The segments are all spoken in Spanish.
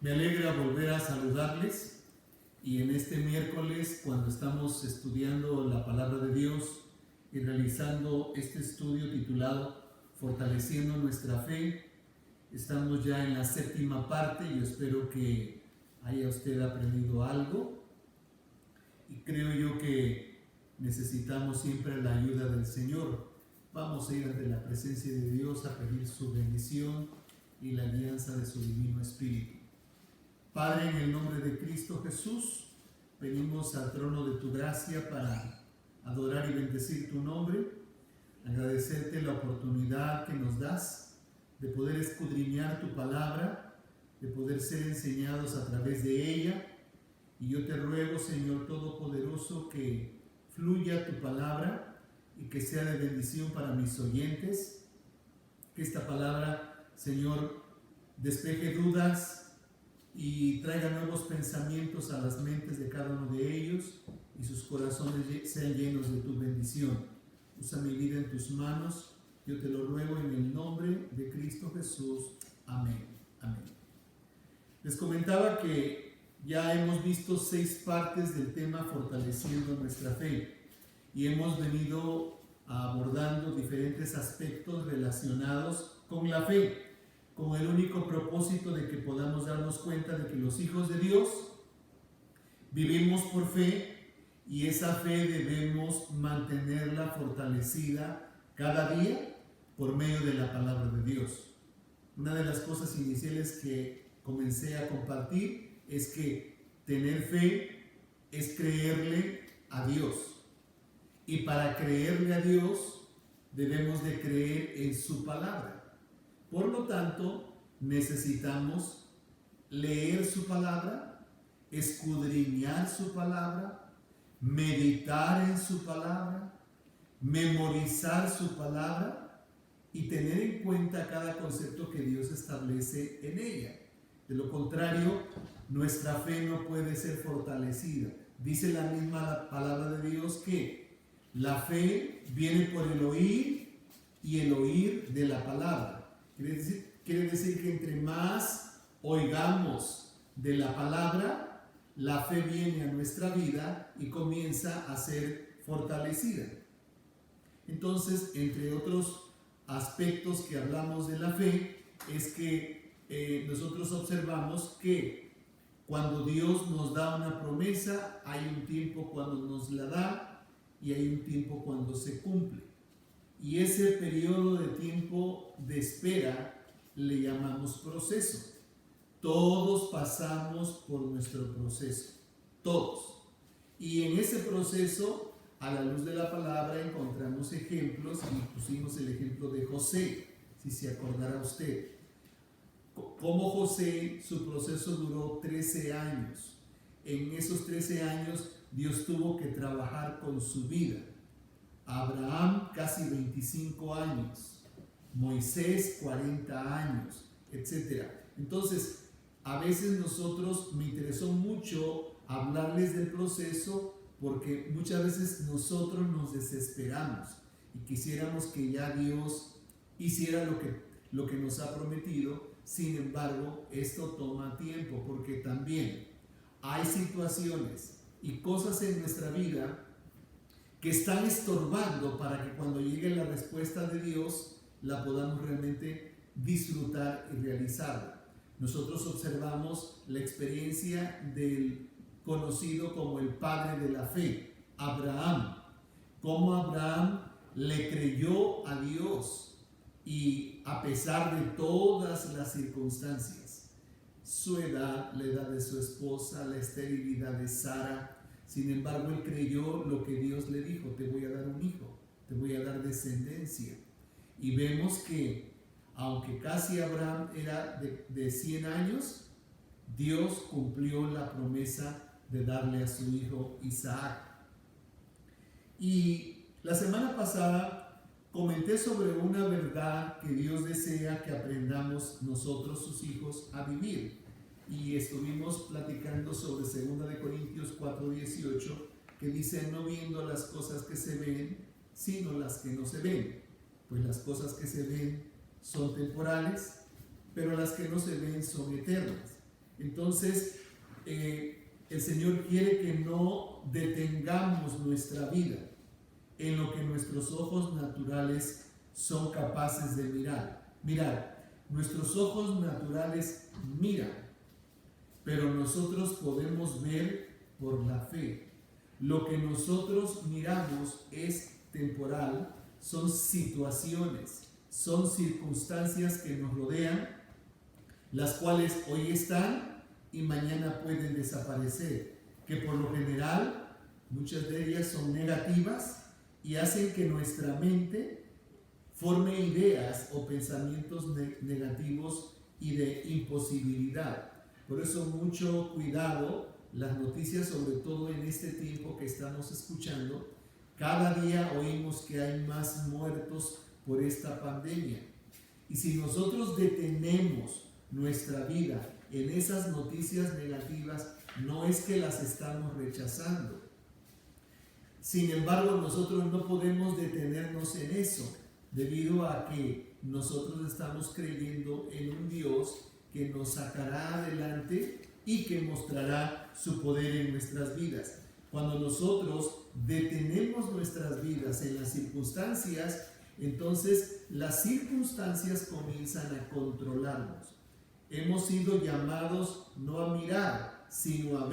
Me alegra volver a saludarles y en este miércoles, cuando estamos estudiando la palabra de Dios y realizando este estudio titulado Fortaleciendo nuestra fe, estamos ya en la séptima parte y espero que haya usted aprendido algo y creo yo que necesitamos siempre la ayuda del Señor. Vamos a ir ante la presencia de Dios a pedir su bendición y la alianza de su Divino Espíritu. Padre, en el nombre de Cristo Jesús, venimos al trono de tu gracia para adorar y bendecir tu nombre, agradecerte la oportunidad que nos das de poder escudriñar tu palabra, de poder ser enseñados a través de ella. Y yo te ruego, Señor Todopoderoso, que fluya tu palabra y que sea de bendición para mis oyentes, que esta palabra, Señor, despeje dudas y traiga nuevos pensamientos a las mentes de cada uno de ellos y sus corazones sean llenos de tu bendición. Usa mi vida en tus manos, yo te lo ruego en el nombre de Cristo Jesús. Amén. Amén. Les comentaba que ya hemos visto 6 partes del tema Fortaleciendo nuestra fe y hemos venido abordando diferentes aspectos relacionados con la fe, con el único propósito de que podamos darnos cuenta de que los hijos de Dios vivimos por fe y esa fe debemos mantenerla fortalecida cada día por medio de la palabra de Dios. Una de las cosas iniciales que comencé a compartir es que tener fe es creerle a Dios, y para creerle a Dios debemos de creer en su palabra. Por lo tanto, necesitamos leer su palabra, escudriñar su palabra, meditar en su palabra, memorizar su palabra y tener en cuenta cada concepto que Dios establece en ella. De lo contrario, nuestra fe no puede ser fortalecida. Dice la misma palabra de Dios que la fe viene por el oír y el oír de la palabra. Quiere decir que entre más oigamos de la palabra, la fe viene a nuestra vida y comienza a ser fortalecida. Entonces, entre otros aspectos que hablamos de la fe, es que nosotros observamos que cuando Dios nos da una promesa, hay un tiempo cuando nos la da y hay un tiempo cuando se cumple. Y ese periodo de tiempo de espera le llamamos proceso. Todos pasamos por nuestro proceso, todos. Y en ese proceso, a la luz de la palabra, encontramos ejemplos y pusimos el ejemplo de José, si se acordará usted. Como José, su proceso duró 13 años. En esos 13 años, Dios tuvo que trabajar con su vida. Abraham casi 25 años, Moisés 40 años, etc. Entonces, a veces me interesó mucho hablarles del proceso porque muchas veces nosotros nos desesperamos y quisiéramos que ya Dios hiciera lo que nos ha prometido. Sin embargo, esto toma tiempo porque también hay situaciones y cosas en nuestra vida que están estorbando para que cuando llegue la respuesta de Dios la podamos realmente disfrutar y realizarla. Nosotros observamos la experiencia del conocido como el padre de la fe, Abraham. Cómo Abraham le creyó a Dios y a pesar de todas las circunstancias, su edad, la edad de su esposa, la esterilidad de Sara, sin embargo, él creyó lo que Dios le dijo: te voy a dar un hijo, te voy a dar descendencia. Y vemos que, aunque casi Abraham era de 100 años, Dios cumplió la promesa de darle a su hijo Isaac. Y la semana pasada comenté sobre una verdad que Dios desea que aprendamos nosotros, sus hijos, a vivir. Y estuvimos platicando sobre 2 Corintios 4:18, que dice: no viendo las cosas que se ven, sino las que no se ven. Pues las cosas que se ven son temporales, pero las que no se ven son eternas. Entonces, el Señor quiere que no detengamos nuestra vida en lo que nuestros ojos naturales son capaces de mirar. Mirar, nuestros ojos naturales miran, pero nosotros podemos ver por la fe. Lo que nosotros miramos es temporal, son situaciones, son circunstancias que nos rodean, las cuales hoy están y mañana pueden desaparecer, que por lo general muchas de ellas son negativas y hacen que nuestra mente forme ideas o pensamientos negativos y de imposibilidad. Por eso mucho cuidado, las noticias, sobre todo en este tiempo que estamos escuchando, cada día oímos que hay más muertos por esta pandemia. Y si nosotros detenemos nuestra vida en esas noticias negativas, no es que las estamos rechazando. Sin embargo, nosotros no podemos detenernos en eso, debido a que nosotros estamos creyendo en un Dios que nos sacará adelante y que mostrará su poder en nuestras vidas. Cuando nosotros detenemos nuestras vidas en las circunstancias, entonces las circunstancias comienzan a controlarnos. Hemos sido llamados no a mirar, sino a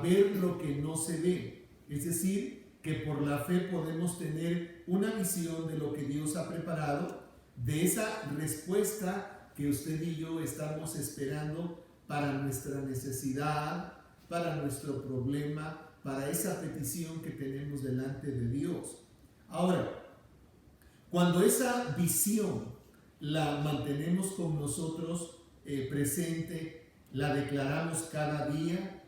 ver lo que no se ve. Es decir, que por la fe podemos tener una visión de lo que Dios ha preparado, de esa respuesta que usted y yo estamos esperando para nuestra necesidad, para nuestro problema, para esa petición que tenemos delante de Dios. Ahora, cuando esa visión la mantenemos con nosotros presente, la declaramos cada día,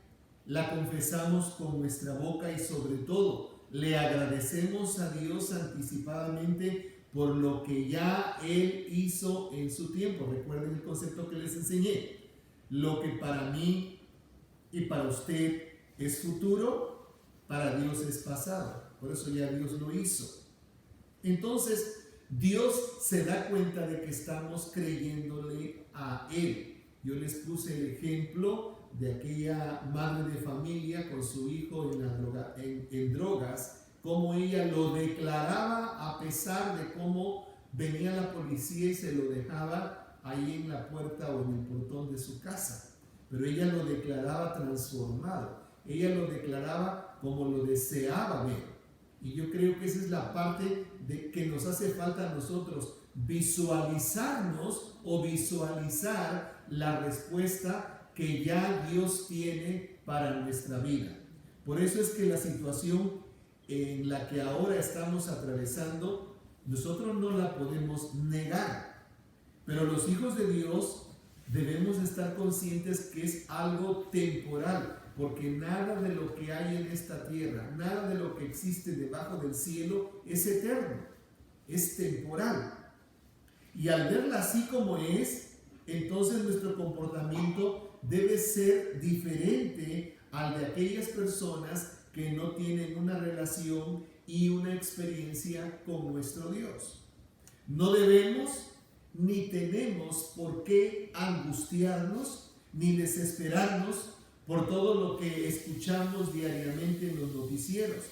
la confesamos con nuestra boca y sobre todo le agradecemos a Dios anticipadamente por lo que ya Él hizo en su tiempo. Recuerden el concepto que les enseñé. Lo que para mí y para usted es futuro, para Dios es pasado. Por eso ya Dios lo hizo. Entonces, Dios se da cuenta de que estamos creyéndole a Él. Yo les puse el ejemplo de aquella madre de familia con su hijo en drogas, cómo ella lo declaraba a pesar de cómo venía la policía y se lo dejaba ahí en la puerta o en el portón de su casa. Pero ella lo declaraba transformado, ella lo declaraba como lo deseaba ver. Y yo creo que esa es la parte de que nos hace falta a nosotros, visualizarnos o visualizar la respuesta que ya Dios tiene para nuestra vida. Por eso es que la situación en la que ahora estamos atravesando, nosotros no la podemos negar. Pero los hijos de Dios debemos estar conscientes que es algo temporal, porque nada de lo que hay en esta tierra, nada de lo que existe debajo del cielo es eterno, es temporal. Y al verla así como es, entonces nuestro comportamiento debe ser diferente al de aquellas personas que no tienen una relación y una experiencia con nuestro Dios. No debemos ni tenemos por qué angustiarnos ni desesperarnos por todo lo que escuchamos diariamente en los noticieros,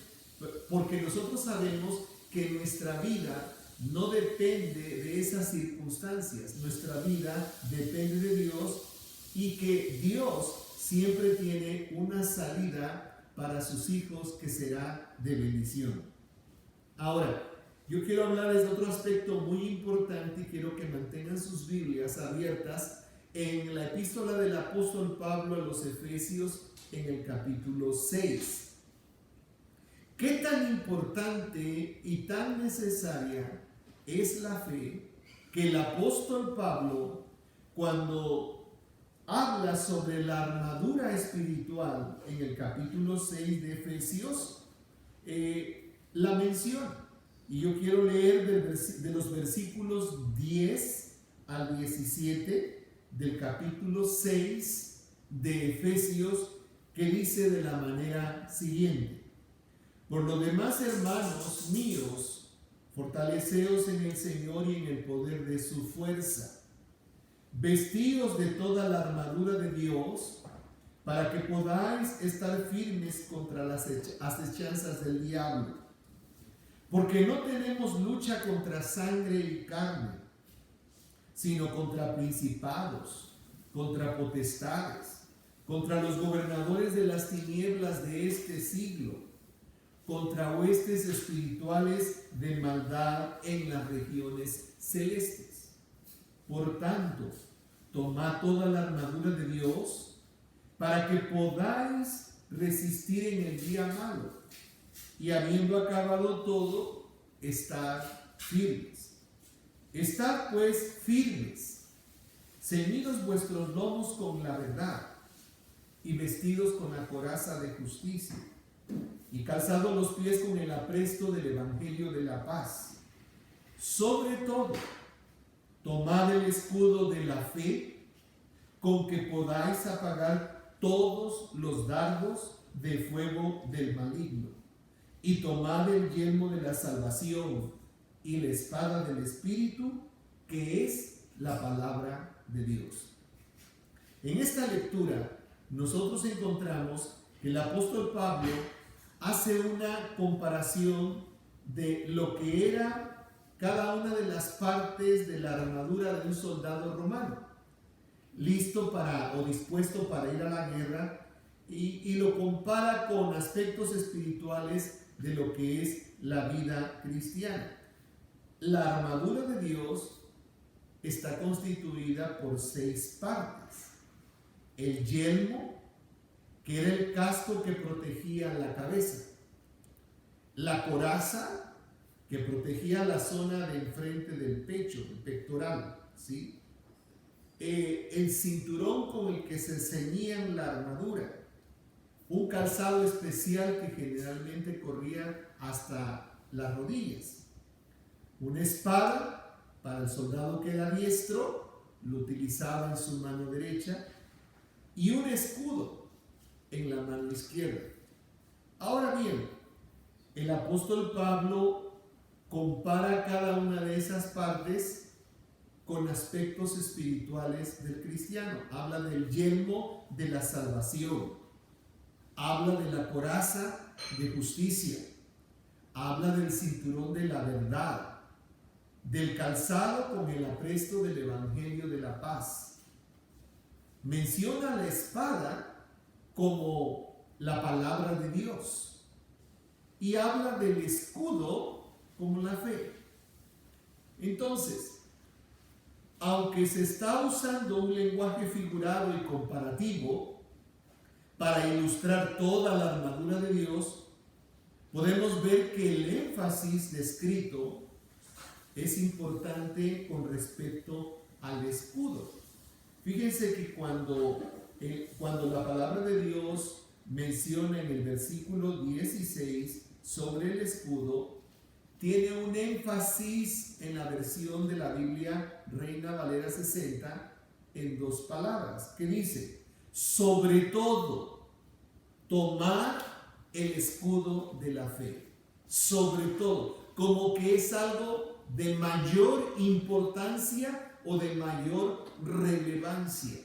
porque nosotros sabemos que nuestra vida no depende de esas circunstancias, nuestra vida depende de Dios y que Dios siempre tiene una salida para sus hijos que será de bendición. Ahora, yo quiero hablarles de otro aspecto muy importante y quiero que mantengan sus Biblias abiertas en la epístola del apóstol Pablo a los Efesios en el capítulo 6. ¿Qué tan importante y tan necesaria es la fe que el apóstol Pablo, cuando habla sobre la armadura espiritual en el capítulo 6 de Efesios, la menciona? Y yo quiero leer de los versículos 10 al 17 del capítulo 6 de Efesios, que dice de la manera siguiente: por lo demás, hermanos míos, fortaleceos en el Señor y en el poder de su fuerza. Vestíos de toda la armadura de Dios, para que podáis estar firmes contra las asechanzas del diablo. Porque no tenemos lucha contra sangre y carne, sino contra principados, contra potestades, contra los gobernadores de las tinieblas de este siglo, contra huestes espirituales de maldad en las regiones celestes. Por tanto, tomad toda la armadura de Dios para que podáis resistir en el día malo, y habiendo acabado todo, estar firmes. Estad pues firmes, ceñidos vuestros lomos con la verdad, y vestidos con la coraza de justicia, y calzados los pies con el apresto del evangelio de la paz. Sobre todo, tomad el escudo de la fe, con que podáis apagar todos los dardos de fuego del maligno, y tomad el yelmo de la salvación y la espada del Espíritu, que es la palabra de Dios. En esta lectura nosotros encontramos que el apóstol Pablo hace una comparación de lo que era cada una de las partes de la armadura de un soldado romano, listo para o dispuesto para ir a la guerra, y lo compara con aspectos espirituales de lo que es la vida cristiana. La armadura de Dios está constituida por 6 partes. El yelmo, que era el casco que protegía la cabeza. La coraza, que protegía la zona de enfrente del pecho, el pectoral, ¿sí? El cinturón con el que se ceñían la armadura. Un calzado especial que generalmente corría hasta las rodillas. Una espada para el soldado que era diestro, lo utilizaba en su mano derecha, y un escudo en la mano izquierda. Ahora bien, el apóstol Pablo compara cada una de esas partes con aspectos espirituales del cristiano. Habla del yelmo de la salvación, habla de la coraza de justicia, habla del cinturón de la verdad, del calzado con el apresto del evangelio de la paz. Menciona la espada como la palabra de Dios y habla del escudo como la fe. Entonces, aunque se está usando un lenguaje figurado y comparativo para ilustrar toda la armadura de Dios, podemos ver que el énfasis descrito es importante con respecto al escudo. Fíjense que cuando la palabra de Dios menciona en el versículo 16 sobre el escudo, tiene un énfasis en la versión de la Biblia Reina Valera 60 en 2 palabras, que dice: sobre todo, tomar el escudo de la fe. Sobre todo, como que es algo de mayor importancia o de mayor relevancia.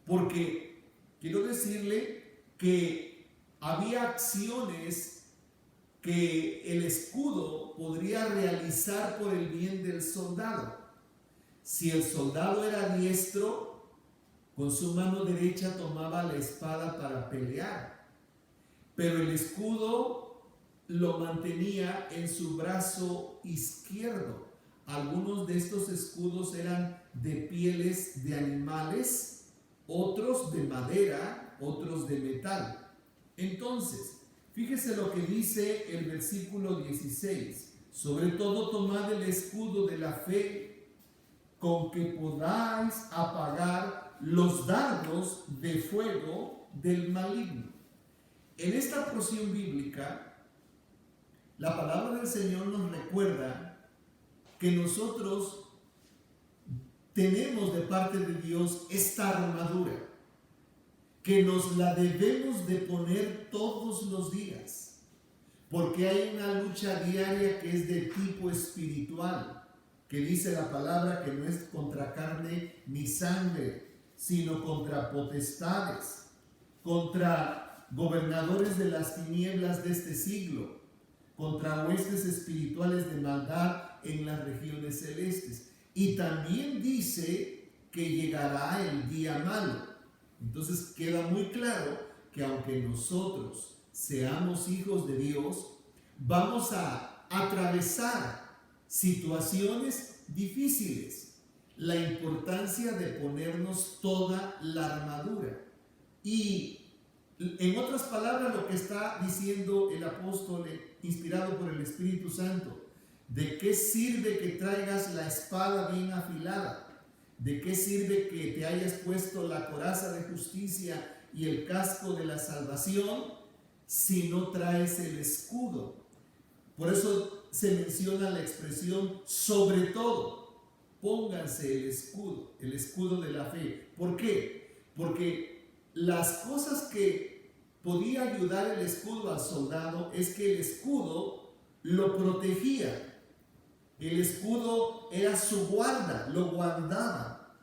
Porque quiero decirle que había acciones que el escudo podría realizar por el bien del soldado. Si el soldado era diestro, con su mano derecha tomaba la espada para pelear, pero el escudo lo mantenía en su brazo izquierdo. Algunos de estos escudos eran de pieles de animales, otros de madera, otros de metal. Entonces, fíjese lo que dice el versículo 16: sobre todo tomad el escudo de la fe, con que podáis apagar los dardos de fuego del maligno. En esta porción bíblica, la palabra del Señor nos recuerda que nosotros tenemos de parte de Dios esta armadura, que nos la debemos de poner todos los días, porque hay una lucha diaria que es de tipo espiritual, que dice la palabra que no es contra carne ni sangre, sino contra potestades, contra gobernadores de las tinieblas de este siglo, contra huestes espirituales de maldad en las regiones celestes. Y también dice que llegará el día malo. Entonces queda muy claro que aunque nosotros seamos hijos de Dios, vamos a atravesar situaciones difíciles. La importancia de ponernos toda la armadura. Y en otras palabras, lo que está diciendo el apóstol, inspirado por el Espíritu Santo, ¿de qué sirve que traigas la espada bien afilada? ¿De qué sirve que te hayas puesto la coraza de justicia y el casco de la salvación si no traes el escudo? Por eso se menciona la expresión sobre todo. Pónganse el escudo de la fe. ¿Por qué? Porque las cosas que podía ayudar el escudo al soldado es que el escudo lo protegía. El escudo era su guarda, lo guardaba.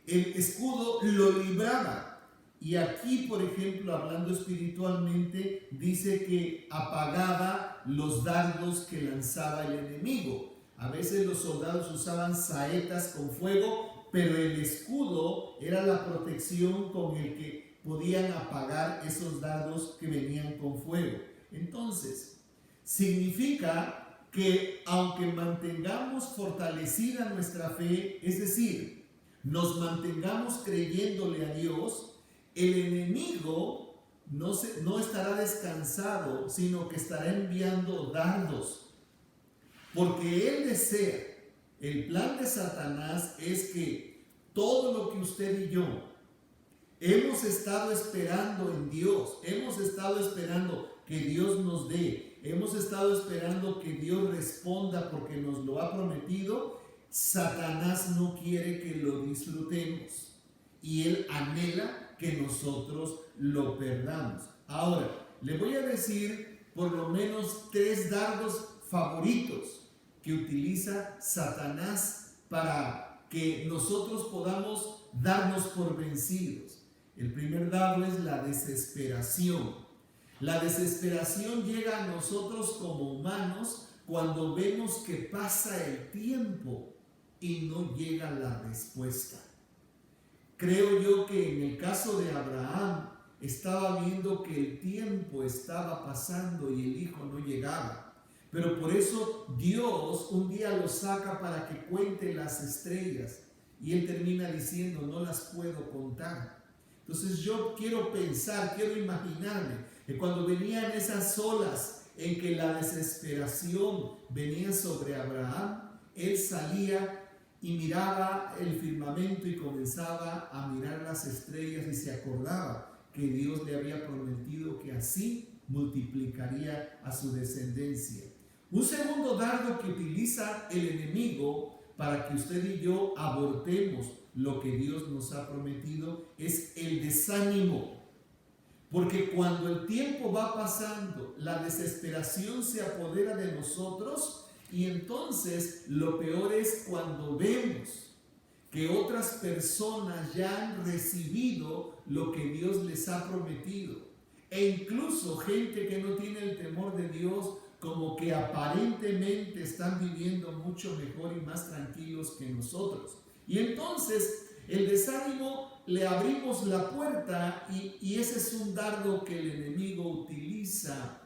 El escudo lo libraba. Y aquí, por ejemplo, hablando espiritualmente, dice que apagaba los dardos que lanzaba el enemigo. A veces los soldados usaban saetas con fuego, pero el escudo era la protección con el que podían apagar esos dardos que venían con fuego. Entonces, significa que aunque mantengamos fortalecida nuestra fe, es decir, nos mantengamos creyéndole a Dios, el enemigo no estará descansado, sino que estará enviando dardos. Porque él desea, el plan de Satanás es que todo lo que usted y yo hemos estado esperando en Dios, hemos estado esperando que Dios nos dé, hemos estado esperando que Dios responda porque nos lo ha prometido, Satanás no quiere que lo disfrutemos y él anhela que nosotros lo perdamos. Ahora, le voy a decir por lo menos 3 dardos favoritos que utiliza Satanás para que nosotros podamos darnos por vencidos. El primer dardo es la desesperación. La desesperación llega a nosotros como humanos cuando vemos que pasa el tiempo y no llega la respuesta. Creo yo que en el caso de Abraham estaba viendo que el tiempo estaba pasando y el hijo no llegaba. Pero por eso Dios un día lo saca para que cuente las estrellas y él termina diciendo, no las puedo contar. Entonces yo quiero pensar, quiero imaginarme que cuando venían esas olas en que la desesperación venía sobre Abraham, él salía y miraba el firmamento y comenzaba a mirar las estrellas y se acordaba que Dios le había prometido que así multiplicaría a su descendencia. Un segundo dardo que utiliza el enemigo para que usted y yo abortemos lo que Dios nos ha prometido es el desánimo. Porque cuando el tiempo va pasando, la desesperación se apodera de nosotros y entonces lo peor es cuando vemos que otras personas ya han recibido lo que Dios les ha prometido. E incluso gente que no tiene el temor de Dios, como que aparentemente están viviendo mucho mejor y más tranquilos que nosotros. Y entonces el desánimo le abrimos la puerta y ese es un dardo que el enemigo utiliza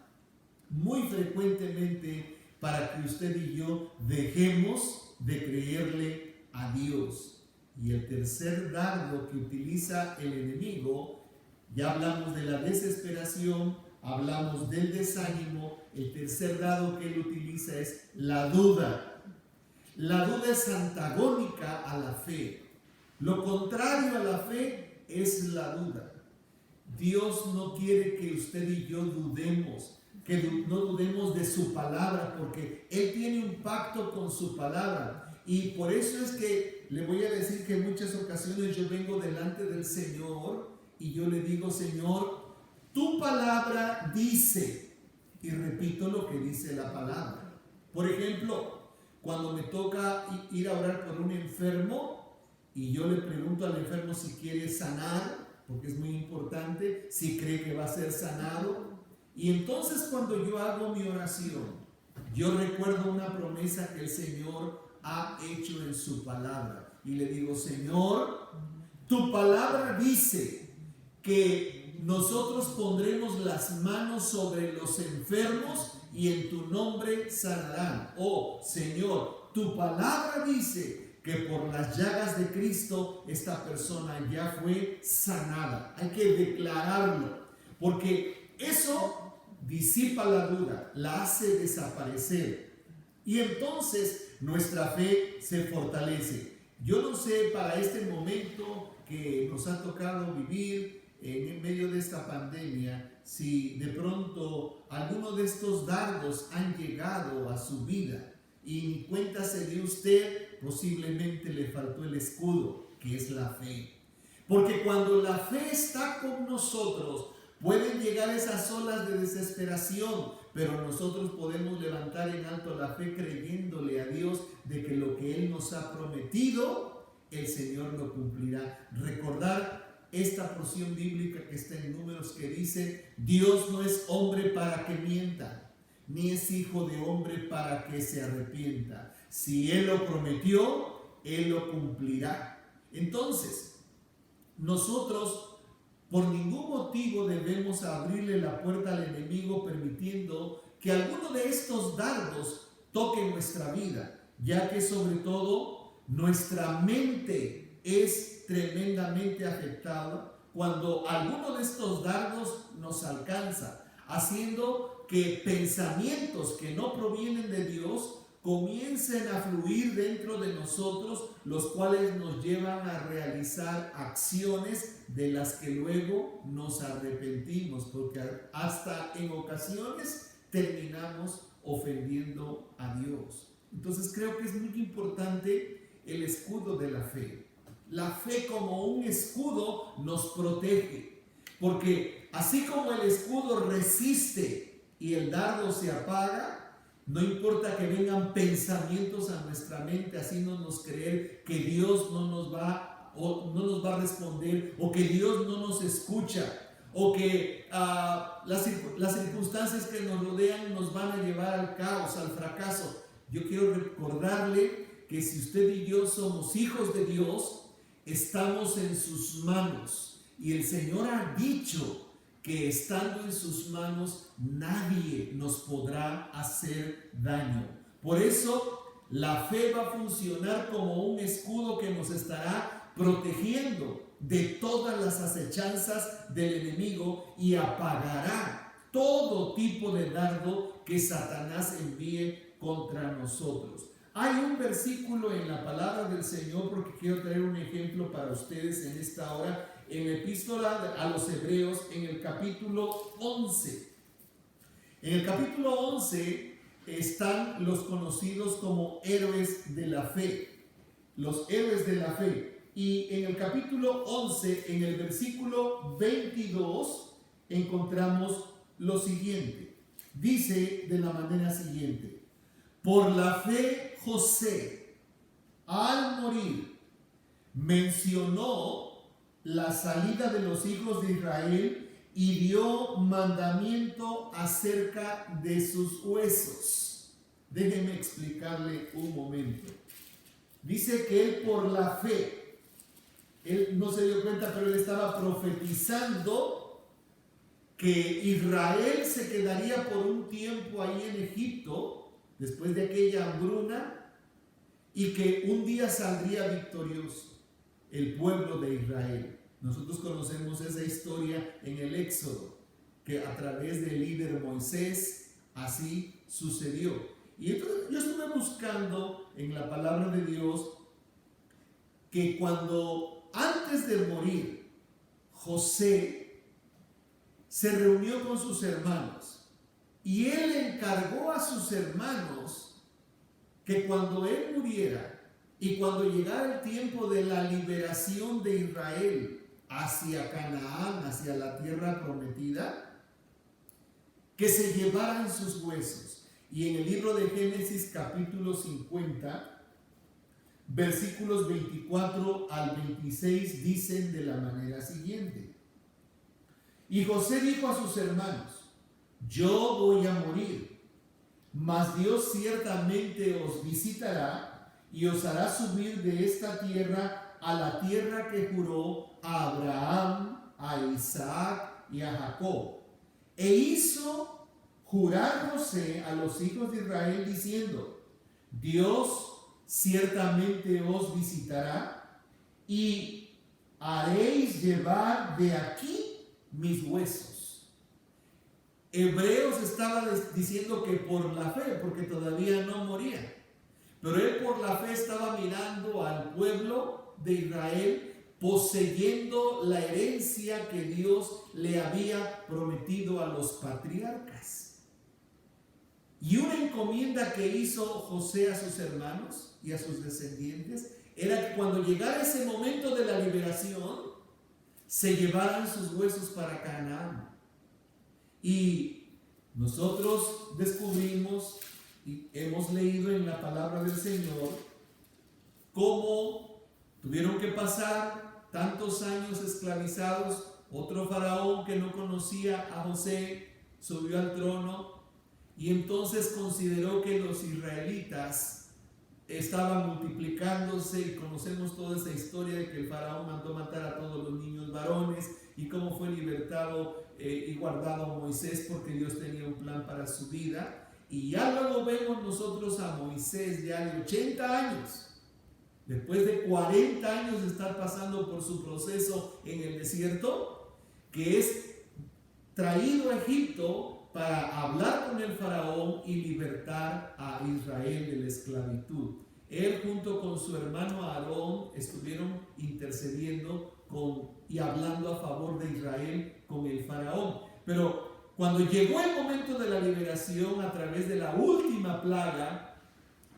muy frecuentemente para que usted y yo dejemos de creerle a Dios. Y el tercer dardo que utiliza el enemigo, ya hablamos de la desesperación, hablamos del desánimo, el tercer dardo que él utiliza es la duda. La duda es antagónica a la fe. Lo contrario a la fe es la duda. Dios no quiere que usted y yo dudemos, que no dudemos de su palabra, porque Él tiene un pacto con su palabra. Y por eso es que le voy a decir que en muchas ocasiones yo vengo delante del Señor y yo le digo, Señor, tu palabra dice, y repito lo que dice la palabra. Por ejemplo, cuando me toca ir a orar por un enfermo y yo le pregunto al enfermo si quiere sanar, porque es muy importante, si cree que va a ser sanado. Y entonces cuando yo hago mi oración, yo recuerdo una promesa que el Señor ha hecho en su palabra. Y le digo, Señor, tu palabra dice que nosotros pondremos las manos sobre los enfermos y en tu nombre sanarán. Oh, Señor, tu palabra dice que por las llagas de Cristo esta persona ya fue sanada. Hay que declararlo, porque eso disipa la duda, la hace desaparecer y entonces nuestra fe se fortalece. Yo no sé para este momento que nos ha tocado vivir en medio de esta pandemia, si de pronto alguno de estos dardos han llegado a su vida y ni cuenta se dio usted, posiblemente le faltó el escudo, que es la fe. Porque cuando la fe está con nosotros, pueden llegar esas olas de desesperación, pero nosotros podemos levantar en alto la fe creyéndole a Dios de que lo que Él nos ha prometido, el Señor lo cumplirá. Recordar esta porción bíblica que está en Números que dice, Dios no es hombre para que mienta, ni es hijo de hombre para que se arrepienta. Si Él lo prometió, Él lo cumplirá. Entonces, nosotros por ningún motivo debemos abrirle la puerta al enemigo permitiendo que alguno de estos dardos toque nuestra vida, ya que sobre todo nuestra mente es tremendamente afectada cuando alguno de estos dardos nos alcanza, haciendo que pensamientos que no provienen de Dios comiencen a fluir dentro de nosotros, los cuales nos llevan a realizar acciones de las que luego nos arrepentimos, porque hasta en ocasiones terminamos ofendiendo a Dios. Entonces creo que es muy importante el escudo de la fe. La fe como un escudo nos protege, porque así como el escudo resiste y el dardo se apaga, no importa que vengan pensamientos a nuestra mente haciéndonos creer que Dios no nos va a responder, o que Dios no nos escucha, o que las circunstancias que nos rodean nos van a llevar al caos, al fracaso. Yo quiero recordarle que si usted y yo somos hijos de Dios, estamos en sus manos, y el Señor ha dicho que estando en sus manos nadie nos podrá hacer daño. Por eso la fe va a funcionar como un escudo que nos estará protegiendo de todas las acechanzas del enemigo y apagará todo tipo de dardo que Satanás envíe contra nosotros. Hay un versículo en la palabra del Señor, porque quiero traer un ejemplo para ustedes en esta hora, en la epístola a los Hebreos, en el capítulo 11. En el capítulo 11 están los conocidos como héroes de la fe, los héroes de la fe. Y en el capítulo 11, en el versículo 22, encontramos lo siguiente. Dice de la manera siguiente: por la fe José, al morir, mencionó la salida de los hijos de Israel y dio mandamiento acerca de sus huesos. Déjenme explicarle un momento. Dice que él por la fe, él no se dio cuenta, pero él estaba profetizando que Israel se quedaría por un tiempo ahí en Egipto, después de aquella hambruna, y que un día saldría victorioso el pueblo de Israel. Nosotros conocemos esa historia en el Éxodo, que a través del líder Moisés así sucedió. Y entonces yo estuve buscando en la palabra de Dios que cuando antes de morir José se reunió con sus hermanos y él encargó a sus hermanos que cuando él muriera y cuando llegara el tiempo de la liberación de Israel hacia Canaán, hacia la tierra prometida, que se llevaran sus huesos. Y en el libro de Génesis capítulo 50, versículos 24 al 26 dicen de la manera siguiente. Y José dijo a sus hermanos: yo voy a morir, mas Dios ciertamente os visitará y os hará subir de esta tierra a la tierra que juró a Abraham, a Isaac y a Jacob. E hizo jurar José a los hijos de Israel diciendo: Dios ciertamente os visitará y haréis llevar de aquí mis huesos. Hebreos estaba diciendo que por la fe, porque todavía no moría, pero él por la fe estaba mirando al pueblo de Israel poseyendo la herencia que Dios le había prometido a los patriarcas. Y una encomienda que hizo José a sus hermanos y a sus descendientes era que cuando llegara ese momento de la liberación, se llevaran sus huesos para Canaán. Y nosotros descubrimos y hemos leído en la palabra del Señor cómo tuvieron que pasar tantos años esclavizados. Otro faraón que no conocía a José subió al trono y entonces consideró que los israelitas estaban multiplicándose, y conocemos toda esa historia de que el faraón mandó matar a todos los niños varones y cómo fue libertado y guardado a Moisés porque Dios tenía un plan para su vida. Y ya luego vemos nosotros a Moisés ya de 80 años, después de 40 años de estar pasando por su proceso en el desierto, que es traído a Egipto para hablar con el faraón y libertar a Israel de la esclavitud. Él junto con su hermano Aarón estuvieron intercediendo y hablando a favor de Israel con el faraón. Pero cuando llegó el momento de la liberación a través de la última plaga,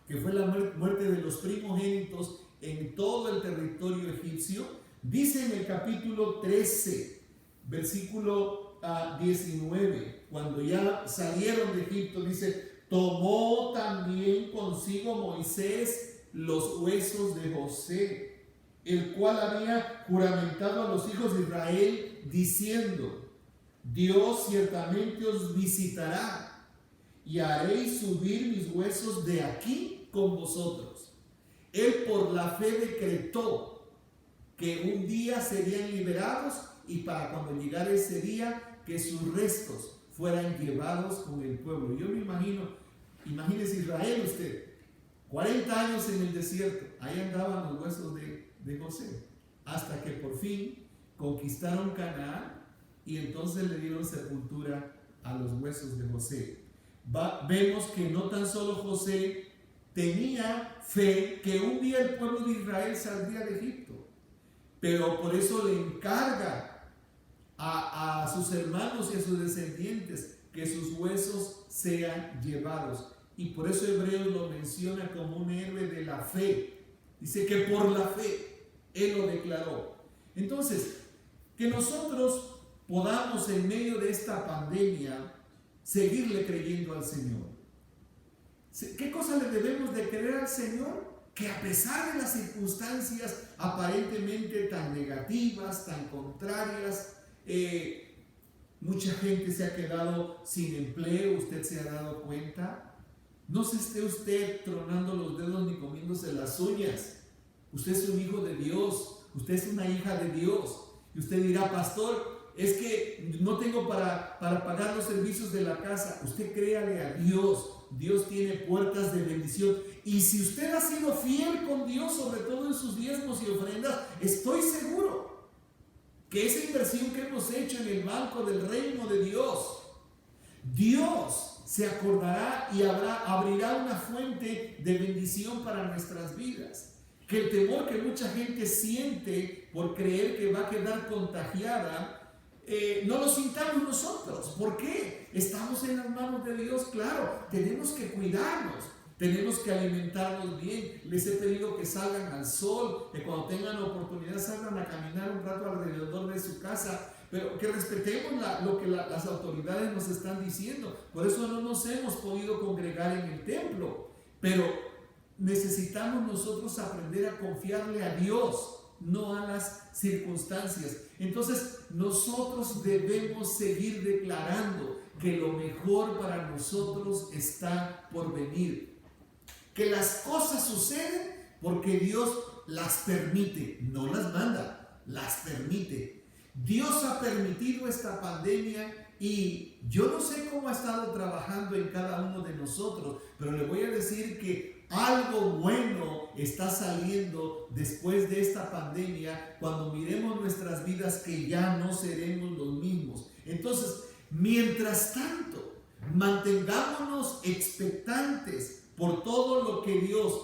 que fue la muerte de los primogénitos en todo el territorio egipcio, dice en el capítulo 13, versículo 19, cuando ya salieron de Egipto, dice: tomó también consigo Moisés los huesos de José, el cual había juramentado a los hijos de Israel, diciendo: Dios ciertamente os visitará y haréis subir mis huesos de aquí con vosotros. Él por la fe decretó que un día serían liberados y para cuando llegara ese día que sus restos fueran llevados con el pueblo. Yo me imagínese Israel usted, 40 años en el desierto, ahí andaban los huesos de José, hasta que por fin conquistaron Canaán y entonces le dieron sepultura a los huesos de José. Vemos que no tan solo José tenía fe que un día el pueblo de Israel saldría de Egipto, pero por eso le encarga a sus hermanos y a sus descendientes que sus huesos sean llevados. Y por eso Hebreos lo menciona como un héroe de la fe. Dice que por la fe él lo declaró. Entonces, que nosotros podamos en medio de esta pandemia seguirle creyendo al Señor. ¿Qué cosa le debemos de creer al Señor? Que a pesar de las circunstancias aparentemente tan negativas, tan contrarias, mucha gente se ha quedado sin empleo, usted se ha dado cuenta. No se esté usted tronando los dedos ni comiéndose las uñas. Usted es un hijo de Dios, usted es una hija de Dios. Y usted dirá: pastor, es que no tengo para pagar los servicios de la casa. Usted créale a Dios. Dios tiene puertas de bendición. Y si usted ha sido fiel con Dios, sobre todo en sus diezmos y ofrendas, estoy seguro que esa inversión que hemos hecho en el banco del reino de Dios, Dios se acordará y abrirá una fuente de bendición para nuestras vidas. Que el temor que mucha gente siente por creer que va a quedar contagiada, no lo sintamos nosotros. ¿Por qué? Estamos en las manos de Dios. Claro, tenemos que cuidarnos, tenemos que alimentarnos bien. Les he pedido que salgan al sol, que cuando tengan oportunidad salgan a caminar un rato alrededor de su casa, pero que respetemos lo que las autoridades nos están diciendo. Por eso no nos hemos podido congregar en el templo, pero necesitamos nosotros aprender a confiarle a Dios, no a las circunstancias. Entonces nosotros debemos seguir declarando que lo mejor para nosotros está por venir, que las cosas suceden porque Dios las permite, no las manda, las permite. Dios ha permitido esta pandemia y yo no sé cómo ha estado trabajando en cada uno de nosotros, pero le voy a decir que algo bueno está saliendo después de esta pandemia cuando miremos nuestras vidas, que ya no seremos los mismos. Entonces, mientras tanto, mantengámonos expectantes por todo lo que Dios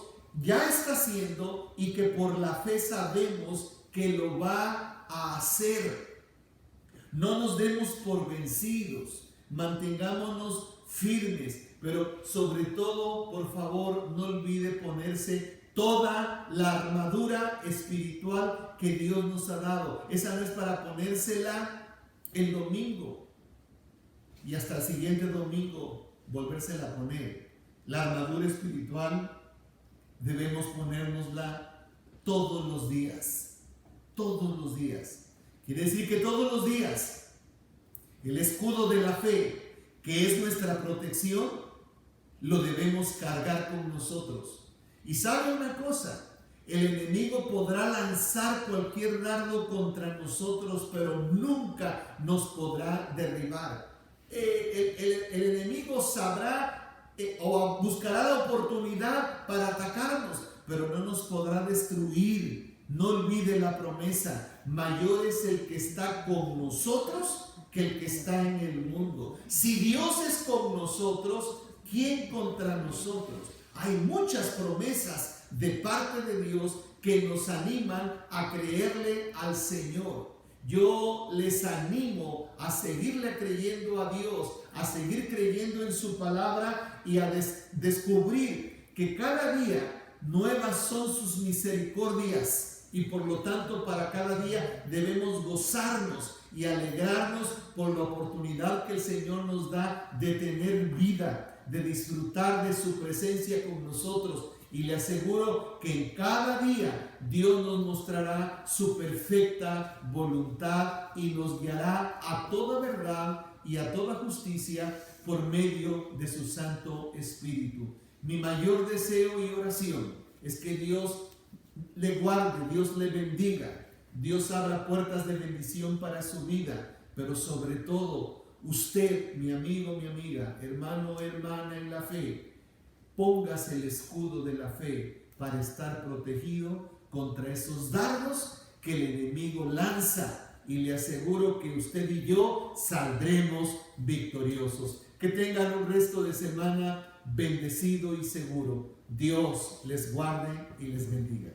ya está haciendo y que por la fe sabemos que lo va a hacer. No nos demos por vencidos, mantengámonos firmes, pero sobre todo, por favor, no olvide ponerse toda la armadura espiritual que Dios nos ha dado. Esa no es para ponérsela el domingo y hasta el siguiente domingo volvérsela a poner. La armadura espiritual debemos ponérnosla todos los días, todos los días. Quiere decir que todos los días el escudo de la fe, que es nuestra protección, lo debemos cargar con nosotros. Y sabe una cosa, el enemigo podrá lanzar cualquier dardo contra nosotros, pero nunca nos podrá derribar. El enemigo sabrá o buscará la oportunidad para atacarnos, pero no nos podrá destruir. No olvide la promesa: mayor es el que está con nosotros que el que está en el mundo. Si Dios es con nosotros, ¿quién contra nosotros? Hay muchas promesas de parte de Dios que nos animan a creerle al Señor. Yo les animo a seguirle creyendo a Dios, a seguir creyendo en su palabra y a descubrir que cada día nuevas son sus misericordias. Y por lo tanto, para cada día debemos gozarnos y alegrarnos por la oportunidad que el Señor nos da de tener vida, de disfrutar de su presencia con nosotros. Y le aseguro que en cada día Dios nos mostrará su perfecta voluntad y nos guiará a toda verdad y a toda justicia por medio de su Santo Espíritu. Mi mayor deseo y oración es que Dios le guarde, Dios le bendiga, Dios abra puertas de bendición para su vida, pero sobre todo usted, mi amigo, mi amiga, hermano o hermana en la fe, póngase el escudo de la fe para estar protegido contra esos dardos que el enemigo lanza, y le aseguro que usted y yo saldremos victoriosos. Que tengan un resto de semana bendecido y seguro. Dios les guarde y les bendiga.